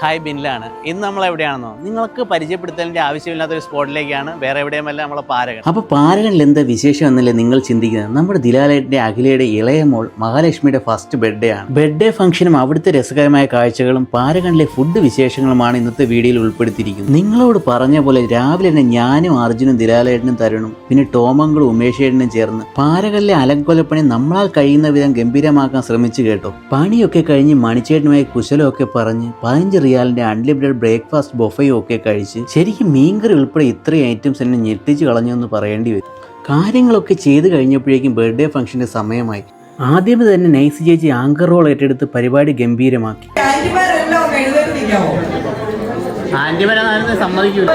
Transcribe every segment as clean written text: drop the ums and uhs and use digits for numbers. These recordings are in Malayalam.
ഹായ് ബിനിലാണ്. ഇന്ന് നമ്മൾ എവിടെയാണെന്നോ നിങ്ങൾക്ക് പരിചയപ്പെടുത്തലിൻ്റെ ആവശ്യമില്ലാത്തൊരു സ്പോട്ടിലേക്കാണ്, വേറെ എവിടെയുമല്ല, നമ്മളെ പാരഗൺ. അപ്പോൾ പാരഗണിൽ എന്താ വിശേഷം എന്നല്ലേ നിങ്ങൾ ചിന്തിക്കുന്നത്? നമ്മുടെ ദിലാലേട്ടൻ്റെ അഖിലയുടെ ഇളയ മോൾ മഹാലക്ഷ്മിയുടെ ഫസ്റ്റ് ബർത്ത്ഡേ ആണ്. ബർത്ത്ഡേ ഫംഗ്ഷനും അവിടുത്തെ രസകരമായ കാഴ്ചകളും പാരഗണിലെ ഫുഡ് വിശേഷങ്ങളുമാണ് ഇന്നത്തെ വീഡിയോയിൽ ഉൾപ്പെടുത്തിയിരിക്കുന്നത്. നിങ്ങളോട് പറഞ്ഞ പോലെ രാവിലെ തന്നെ ഞാനും അർജുനും ദിലാലേട്ടനും തരുണും പിന്നെ ടോമങ്ങളും ഉമേഷേട്ടനും ചേർന്ന് പാരഗണിലെ അലങ്കോലപ്പണി നമ്മളാൽ കഴിയുന്ന വിധം ഗംഭീരമാക്കാൻ ശ്രമിച്ചു കേട്ടോ. പണിയൊക്കെ കഴിഞ്ഞ് മണിച്ചേട്ടനുമായി കുശലമൊക്കെ പറഞ്ഞ് 15 റിയാലിന്റെ അൺലിമിറ്റഡ് ബ്രേക്ക്ഫാസ്റ്റ് ബൊഫയും ഒക്കെ കഴിച്ച് ശരിക്കും മീൻകറി ഉൾപ്പെടെ ഇത്രയും ഐറ്റംസ് എന്നെ ഞെട്ടിച്ച് കളഞ്ഞു എന്ന് പറയേണ്ടി വരും. കാര്യങ്ങളൊക്കെ ചെയ്ത് കഴിഞ്ഞപ്പോഴേക്കും ബർത്ത്ഡേ ഫംഗ്ഷന്റെ സമയമായി. ആദ്യമേ തന്നെ നൈസ് ചേച്ചി ആങ്കർ റോൾ ഏറ്റെടുത്ത് പരിപാടി ഗംഭീരമാക്കി. സമ്മതിക്കൂല.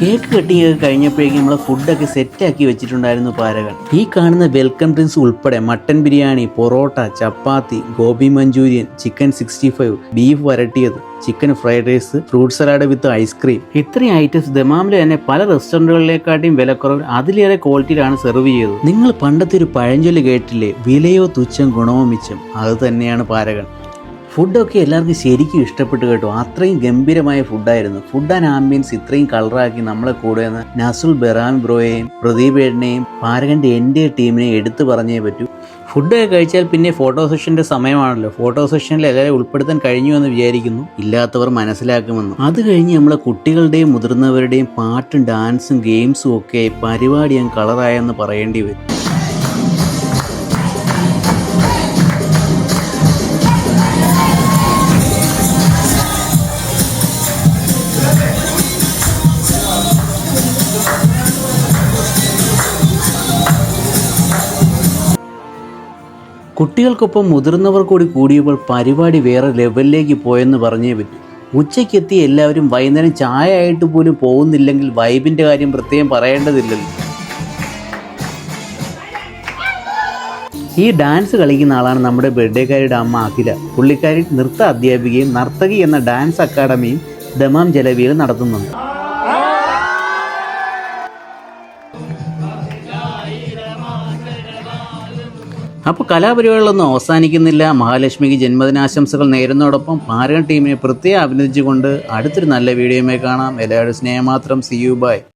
കേക്ക് കട്ടിങ് കഴിഞ്ഞപ്പോഴേക്കും നമ്മൾ ഫുഡൊക്കെ സെറ്റാക്കി വെച്ചിട്ടുണ്ടായിരുന്നു പാരഗൺ. ഈ കാണുന്ന വെൽക്കം ഡ്രിങ്ക്സ് ഉൾപ്പെടെ mutton biryani, parotta, chapati, gobi manchurian, chicken 65, beef വരട്ടിയത്, chicken fried rice, fruit salad with ice cream, ഇത്രയും ഐറ്റംസ് ദമാമിൽ തന്നെ പല റെസ്റ്റോറൻറ്റുകളിലേക്കാട്ടിയും വിലക്കുറവ് അതിലേറെ ക്വാളിറ്റിയിലാണ് സെർവ് ചെയ്തത്. നിങ്ങൾ പണ്ടത്തെ ഒരു പഴഞ്ചൊല്ല് കേട്ടില്ലേ, വിലയോ തുച്ഛം ഗുണമോ മിച്ചം? അത് തന്നെയാണ് പാരഗൺ. ഫുഡൊക്കെ എല്ലാവർക്കും ശരിക്കും ഇഷ്ടപ്പെട്ടു കേട്ടോ. അത്രയും ഗംഭീരമായ ഫുഡായിരുന്നു. ഫുഡ് ആൻഡ് ആംബിയൻസ് ഇത്രയും കളറാക്കി നമ്മളെ കൂടെ നസുൽ ബെറാം ബ്രോയെയും പ്രദീപേട്ടനെയും പാരഗണിൻ്റെ എൻ്റെ ടീമിനെയും എടുത്തു പറഞ്ഞേ പറ്റൂ. ഫുഡൊക്കെ കഴിച്ചാൽ പിന്നെ ഫോട്ടോ സെഷൻ്റെ സമയമാണല്ലോ. ഫോട്ടോ സെഷനിൽ എല്ലാവരും ഉൾപ്പെടുത്താൻ കഴിഞ്ഞു എന്ന് വിചാരിക്കുന്നു. ഇല്ലാത്തവർ മനസ്സിലാക്കുമെന്ന്. അത് കഴിഞ്ഞ് നമ്മളെ കുട്ടികളുടെയും മുതിർന്നവരുടെയും പാട്ടും ഡാൻസും ഗെയിംസും ഒക്കെ പരിപാടി ഞാൻ കളറായെന്ന് പറയേണ്ടി വരും. കുട്ടികൾക്കൊപ്പം മുതിർന്നവർ കൂടി കൂടിയപ്പോൾ പരിപാടി വേറെ ലെവലിലേക്ക് പോയെന്ന് പറഞ്ഞേ പറ്റും. ഉച്ചയ്ക്കെത്തി എല്ലാവരും വൈകുന്നേരം ചായ ആയിട്ട് പോലും പോകുന്നില്ലെങ്കിൽ വൈബിൻ്റെ കാര്യം പ്രത്യേകം പറയേണ്ടതില്ലല്ലോ. ഈ ഡാൻസ് കളിക്കുന്ന ആളാണ് നമ്മുടെ ബർത്ത്ഡേക്കാരിയുടെ അമ്മ അഖില. പുള്ളിക്കാരി നൃത്ത അധ്യാപികയും നർത്തകി എന്ന ഡാൻസ് അക്കാഡമിയും ദമാം ജലവിയിൽ നടത്തുന്നുണ്ട്. അപ്പോൾ കലാപരിപാടികളൊന്നും അവസാനിക്കുന്നില്ല. മഹാലക്ഷ്മിക്ക് ജന്മദിനാശംസകൾ നേരുന്നതോടൊപ്പം പാരഗൺ ടീമിനെ പ്രത്യേകം അഭിനന്ദിച്ചുകൊണ്ട് അടുത്തൊരു നല്ല വീഡിയോയുമായി കാണാം. എല്ലാവരും സ്നേഹം മാത്രം. See you by.